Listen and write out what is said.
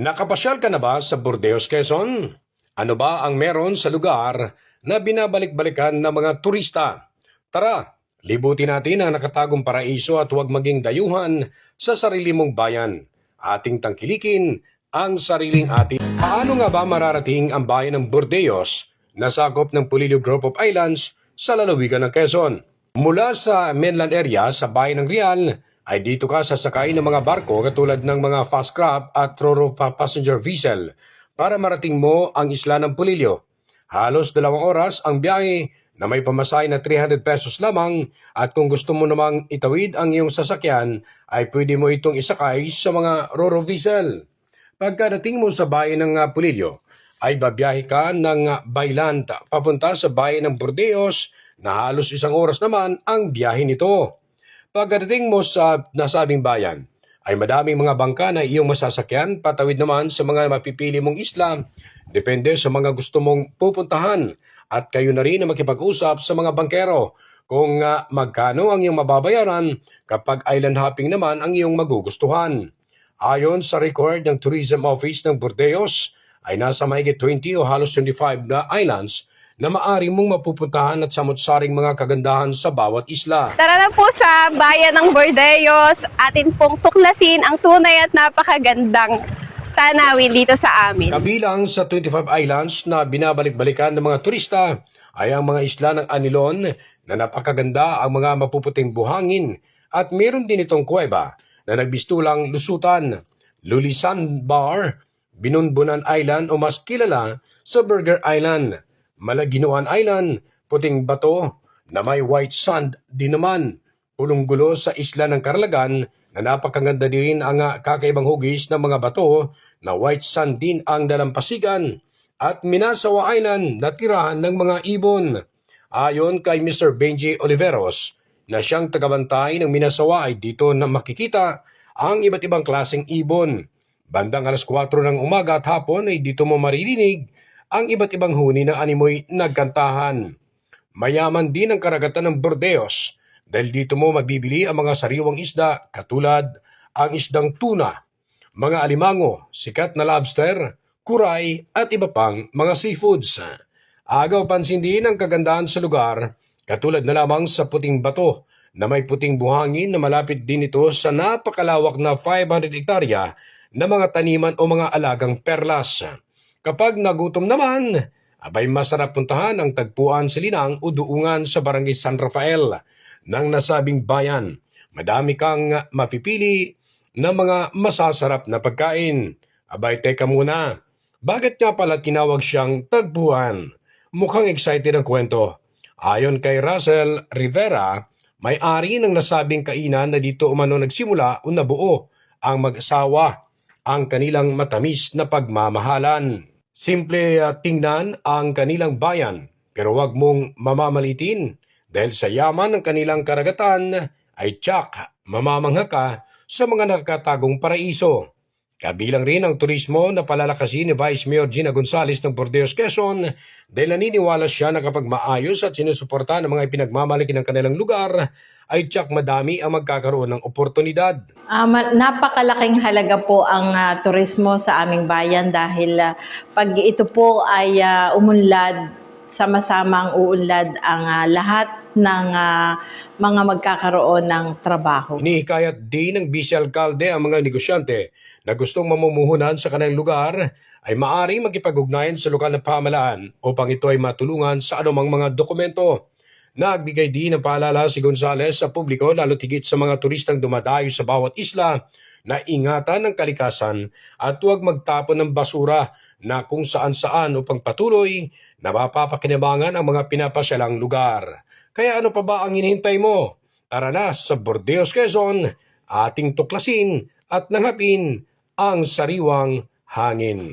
Nakapasyal ka na ba sa Burdeos, Quezon? Ano ba ang meron sa lugar na binabalik-balikan ng mga turista? Tara, libutin natin ang nakatagong paraiso at huwag maging dayuhan sa sarili mong bayan. Ating tangkilikin ang sariling atin. Paano nga ba mararating ang bayan ng Burdeos na sakop ng Polillo Group of Islands sa lalawigan ng Quezon? Mula sa mainland area sa bayan ng Real, ay dito ka sasakay ng mga barko katulad ng mga fast craft at ro-ro passenger vessel para marating mo ang isla ng Polillo. Halos 2 oras ang biyahe na may pamasahe na 300 pesos lamang at kung gusto mo namang itawid ang iyong sasakyan ay pwede mo itong isakay sa mga ro-ro vessel. Pagkadating mo sa bayan ng Polillo ay babiyahe ka ng by land papunta sa bayan ng Burdeos na halos 1 oras naman ang biyahe nito. Pagdating mo sa nasabing bayan, ay madaming mga bangka na iyong masasakyan patawid naman sa mga mapipili mong isla. Depende sa mga gusto mong pupuntahan at kayo na rin na makipag-usap sa mga bangkero kung magkano ang iyong mababayaran kapag island hopping naman ang iyong magugustuhan. Ayon sa record ng Tourism Office ng Burdeos, ay nasa mahigit 20 o halos 25 na islands na maaari mong mapupuntahan at samot-saring mga kagandahan sa bawat isla. Tara na po sa bayan ng Burdeos, atin pong tuklasin ang tunay at napakagandang tanawin dito sa amin. Kabilang sa 25 islands na binabalik-balikan ng mga turista ay ang mga isla ng Anilon na napakaganda ang mga mapuputing buhangin at meron din itong kuweba na nagbistulang lusutan, Lulisan Bar, Binunbunan Island o mas kilala sa Burger Island, Malaginuan Island, Puting Bato na may white sand din naman, Pulong-Gulo sa isla ng Carlagan na napakaganda din ang kakaibang hugis ng mga bato na white sand din ang dalampasigan at Minasawa Island na tirahan ng mga ibon. Ayon kay Mr. Benji Oliveros na siyang tagabantay ng Minasawa ay dito na makikita ang iba't ibang klaseng ibon. Bandang alas 4 ng umaga at hapon ay dito mo maririnig ang iba't ibang huni ng animoy nagkantahan. Mayaman din ang karagatan ng Burdeos dahil dito mo mabibili ang mga sariwang isda katulad ang isdang tuna, mga alimango, sikat na lobster, kuray at iba pang mga seafoods. Agaw pansin din ang kagandahan sa lugar katulad na lamang sa Puting Bato na may puting buhangin na malapit din ito sa napakalawak na 500 hektarya na mga taniman o mga alagang perlas. Kapag nagutom naman, abay masarap puntahan ang tagpuan sa Linang o Duungan sa Barangay San Rafael ng nasabing bayan. Madami kang mapipili na mga masasarap na pagkain. Abay teka muna, bakit nga pala tinawag siyang tagpuan? Mukhang excited ang kwento. Ayon kay Russell Rivera, may-ari ng nasabing kainan na dito umano nagsimula o nabuo ang mag-asawa ang kanilang matamis na pagmamahalan. Simple tingnan ang kanilang bayan pero huwag mong mamamalitin dahil sa yaman ng kanilang karagatan ay tsak mamamangha ka sa mga nakakatagong paraiso. Kabilang rin ang turismo na palalakasin ni Vice Mayor Gina Gonzales ng Burdeos, Quezon dahil naniniwala siya na kapag maayos at sinusuporta ng mga ipinagmamalaki ng kanilang lugar ay tsak madami ang magkakaroon ng oportunidad. Napakalaking halaga po ang turismo sa aming bayan dahil pag ito po ay umunlad, sama-samang uunlad ang lahat ng mga magkakaroon ng trabaho. Inihikayat din ng Vice Alcalde ang mga negosyante na gustong mamumuhunan sa kanilang lugar ay maaaring makipag-ugnayan sa lokal na pamahalaan upang ito ay matulungan sa anumang mga dokumento. Nagbigay din ng paalala si Gonzales sa publiko lalo tigit sa mga turistang dumadayo sa bawat isla na ingatan ng kalikasan at huwag magtapon ng basura na kung saan-saan upang patuloy na mapapakinabangan ang mga pinapasyalang lugar. Kaya ano pa ba ang hinihintay mo? Tara na sa Burdeos, Quezon, ating tuklasin at nanghapin ang sariwang hangin.